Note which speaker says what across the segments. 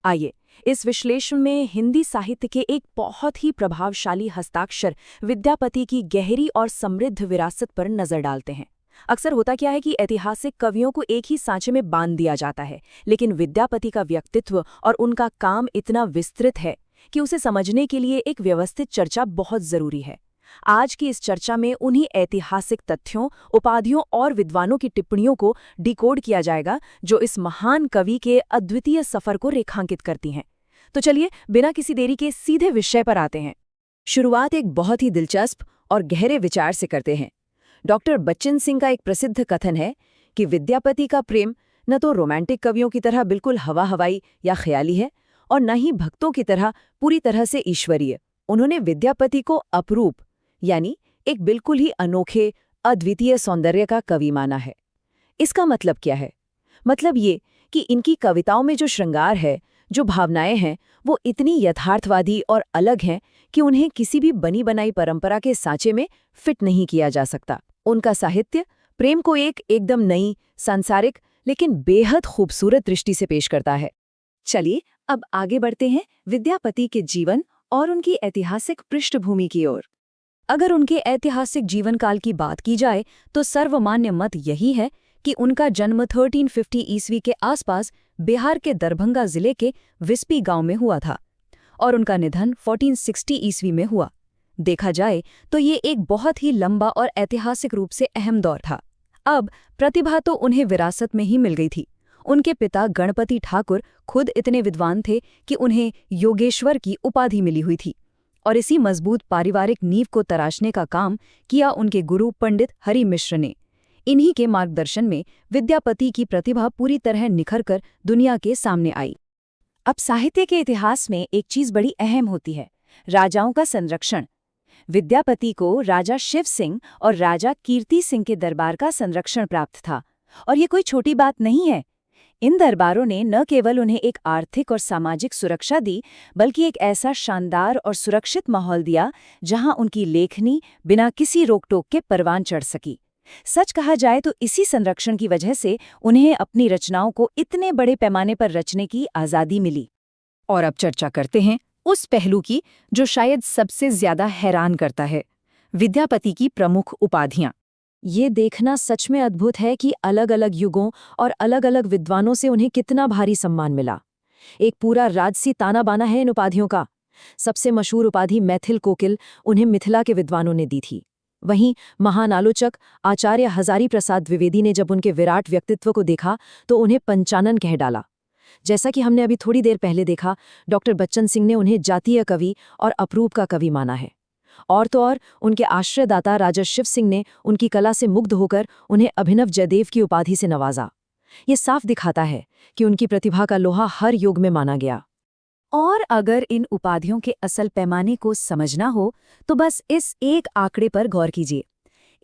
Speaker 1: आइए इस विश्लेषण में हिंदी साहित्य के एक बहुत ही प्रभावशाली हस्ताक्षर विद्यापति की गहरी और समृद्ध विरासत पर नजर डालते हैं। अक्सर होता क्या है कि ऐतिहासिक कवियों को एक ही सांचे में बांध दिया जाता है, लेकिन विद्यापति का व्यक्तित्व और उनका काम इतना विस्तृत है कि उसे समझने के लिए एक व्यवस्थित चर्चा बहुत जरूरी है। आज की इस चर्चा में उन्हीं ऐतिहासिक तथ्यों, उपाधियों और विद्वानों की टिप्पणियों को डिकोड किया जाएगा जो इस महान कवि के अद्वितीय सफर को रेखांकित करती हैं। तो चलिए बिना किसी देरी के सीधे विषय पर आते हैं। शुरुआत एक बहुत ही दिलचस्प और गहरे विचार से करते हैं। डॉक्टर बच्चन सिंह का एक प्रसिद्ध कथन है कि विद्यापति का प्रेम न तो रोमांटिक कवियों की तरह बिल्कुल हवा हवाई या ख्याली है और न ही भक्तों की तरह पूरी तरह से ईश्वरीय। उन्होंने विद्यापति को अपरूप यानी एक बिल्कुल ही अनोखे, अद्वितीय सौंदर्य का कवि माना है। इसका मतलब क्या है? मतलब ये कि इनकी कविताओं में जो श्रृंगार है, जो भावनाएं हैं, वो इतनी यथार्थवादी और अलग हैं कि उन्हें किसी भी बनी बनाई परंपरा के सांचे में फिट नहीं किया जा सकता। उनका साहित्य प्रेम को एक एकदम नई, सांसारिक लेकिन बेहद खूबसूरत दृष्टि से पेश करता है। चलिए अब आगे बढ़ते हैं विद्यापति के जीवन और उनकी ऐतिहासिक पृष्ठभूमि की ओर। अगर उनके ऐतिहासिक जीवन काल की बात की जाए तो सर्वमान्य मत यही है कि उनका जन्म 1350 ईस्वी के आसपास बिहार के दरभंगा जिले के विस्पी गांव में हुआ था और उनका निधन 1460 ईस्वी में हुआ। देखा जाए तो ये एक बहुत ही लंबा और ऐतिहासिक रूप से अहम दौर था। अब प्रतिभा तो उन्हें विरासत में ही मिल गई थी। उनके पिता गणपति ठाकुर खुद इतने विद्वान थे कि उन्हें योगेश्वर की उपाधि मिली हुई थी और इसी मजबूत पारिवारिक नींव को तराशने का काम किया उनके गुरु पंडित हरि मिश्र ने। इन्हीं के मार्गदर्शन में विद्यापति की प्रतिभा पूरी तरह निखरकर दुनिया के सामने आई। अब साहित्य के इतिहास में एक चीज बड़ी अहम होती है, राजाओं का संरक्षण। विद्यापति को राजा शिव सिंह और राजा कीर्ति सिंह के दरबार का संरक्षण प्राप्त था और ये कोई छोटी बात नहीं है। इन दरबारों ने न केवल उन्हें एक आर्थिक और सामाजिक सुरक्षा दी, बल्कि एक ऐसा शानदार और सुरक्षित माहौल दिया जहां उनकी लेखनी बिना किसी रोक-टोक के परवान चढ़ सकी। सच कहा जाए तो इसी संरक्षण की वजह से उन्हें अपनी रचनाओं को इतने बड़े पैमाने पर रचने की आज़ादी मिली। और अब चर्चा करते हैं उस पहलू की जो शायद सबसे ज्यादा हैरान करता है, विद्यापति की प्रमुख उपाधियां। ये देखना सच में अद्भुत है कि अलग अलग युगों और अलग अलग विद्वानों से उन्हें कितना भारी सम्मान मिला। एक पूरा राजसी ताना बाना है इन उपाधियों का। सबसे मशहूर उपाधि मैथिल कोकिल उन्हें मिथिला के विद्वानों ने दी थी। वहीं महान आलोचक आचार्य हजारी प्रसाद द्विवेदी ने जब उनके विराट व्यक्तित्व को देखा तो उन्हें पंचानन कह डाला। जैसा कि हमने अभी थोड़ी देर पहले देखा, डॉक्टर बच्चन सिंह ने उन्हें जातीय कवि और अपरूप का कवि माना है। और तो और उनके आश्रयदाता राजा शिव सिंह ने उनकी कला से मुग्ध होकर उन्हें अभिनव जयदेव की उपाधि से नवाजा। ये साफ दिखाता है कि उनकी प्रतिभा का लोहा हर युग में माना गया। और अगर इन उपाधियों के असल पैमाने को समझना हो तो बस इस एक आंकड़े पर गौर कीजिए।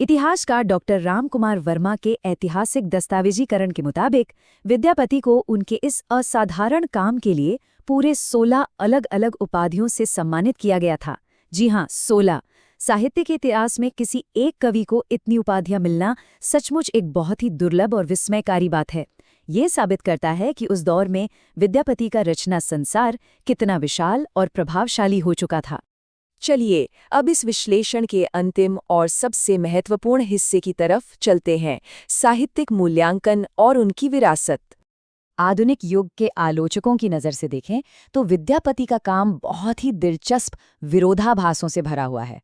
Speaker 1: इतिहासकार डॉक्टर रामकुमार वर्मा के ऐतिहासिक दस्तावेजीकरण के मुताबिक विद्यापति को उनके इस असाधारण काम के लिए पूरे 16 अलग अलग उपाधियों से सम्मानित किया गया था। जी हाँ, 16। साहित्य के इतिहास में किसी एक कवि को इतनी उपाधियां मिलना सचमुच एक बहुत ही दुर्लभ और विस्मयकारी बात है। ये साबित करता है कि उस दौर में विद्यापति का रचना संसार कितना विशाल और प्रभावशाली हो चुका था। चलिए अब इस विश्लेषण के अंतिम और सबसे महत्वपूर्ण हिस्से की तरफ चलते हैं, साहित्यिक मूल्यांकन और उनकी विरासत। आधुनिक युग के आलोचकों की नज़र से देखें तो विद्यापति का काम बहुत ही दिलचस्प विरोधाभासों से भरा हुआ है।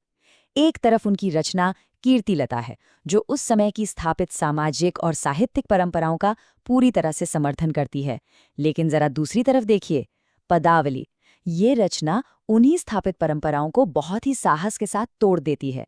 Speaker 1: एक तरफ उनकी रचना कीर्तिलता है जो उस समय की स्थापित सामाजिक और साहित्यिक परंपराओं का पूरी तरह से समर्थन करती है, लेकिन जरा दूसरी तरफ देखिए, पदावली। ये रचना उन्हीं स्थापित परंपराओं को बहुत ही साहस के साथ तोड़ देती है।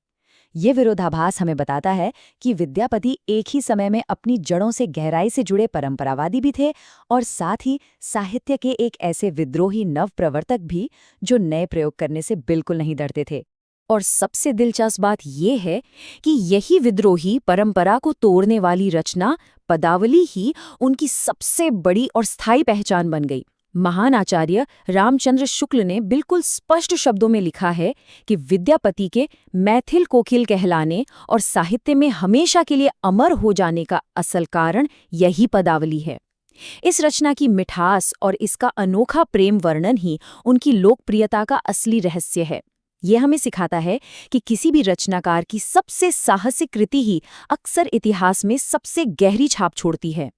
Speaker 1: ये विरोधाभास हमें बताता है कि विद्यापति एक ही समय में अपनी जड़ों से गहराई से जुड़े परंपरावादी भी थे और साथ ही साहित्य के एक ऐसे विद्रोही नव प्रवर्तक भी जो नए प्रयोग करने से बिल्कुल नहीं डरते थे। और सबसे दिलचस्प बात यह है कि यही विद्रोही परंपरा को तोड़ने वाली रचना पदावली ही उनकी सबसे बड़ी और स्थायी पहचान बन गई। महान आचार्य रामचंद्र शुक्ल ने बिल्कुल स्पष्ट शब्दों में लिखा है कि विद्यापति के मैथिल कोकिल कहलाने और साहित्य में हमेशा के लिए अमर हो जाने का असल कारण यही पदावली है। इस रचना की मिठास और इसका अनोखा प्रेम वर्णन ही उनकी लोकप्रियता का असली रहस्य है। ये हमें सिखाता है कि किसी भी रचनाकार की सबसे साहसिक कृति ही अक्सर इतिहास में सबसे गहरी छाप छोड़ती है।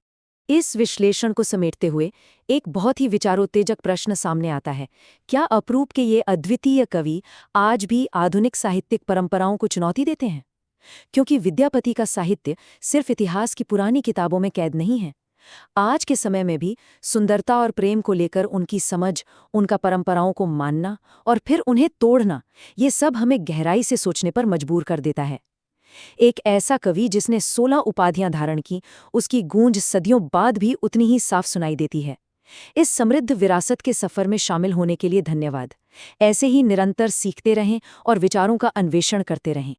Speaker 1: इस विश्लेषण को समेटते हुए एक बहुत ही विचारोत्तेजक प्रश्न सामने आता है। क्या अपरूप के ये अद्वितीय कवि आज भी आधुनिक साहित्यिक परंपराओं को चुनौती देते हैं? क्योंकि विद्यापति का साहित्य सिर्फ इतिहास की पुरानी किताबों में कैद नहीं है। आज के समय में भी सुंदरता और प्रेम को लेकर उनकी समझ, उनका परंपराओं को मानना और फिर उन्हें तोड़ना, ये सब हमें गहराई से सोचने पर मजबूर कर देता है। एक ऐसा कवि जिसने 16 उपाधियां धारण की, उसकी गूंज सदियों बाद भी उतनी ही साफ सुनाई देती है। इस समृद्ध विरासत के सफर में शामिल होने के लिए धन्यवाद। ऐसे ही निरंतर सीखते रहें और विचारों का अन्वेषण करते रहें।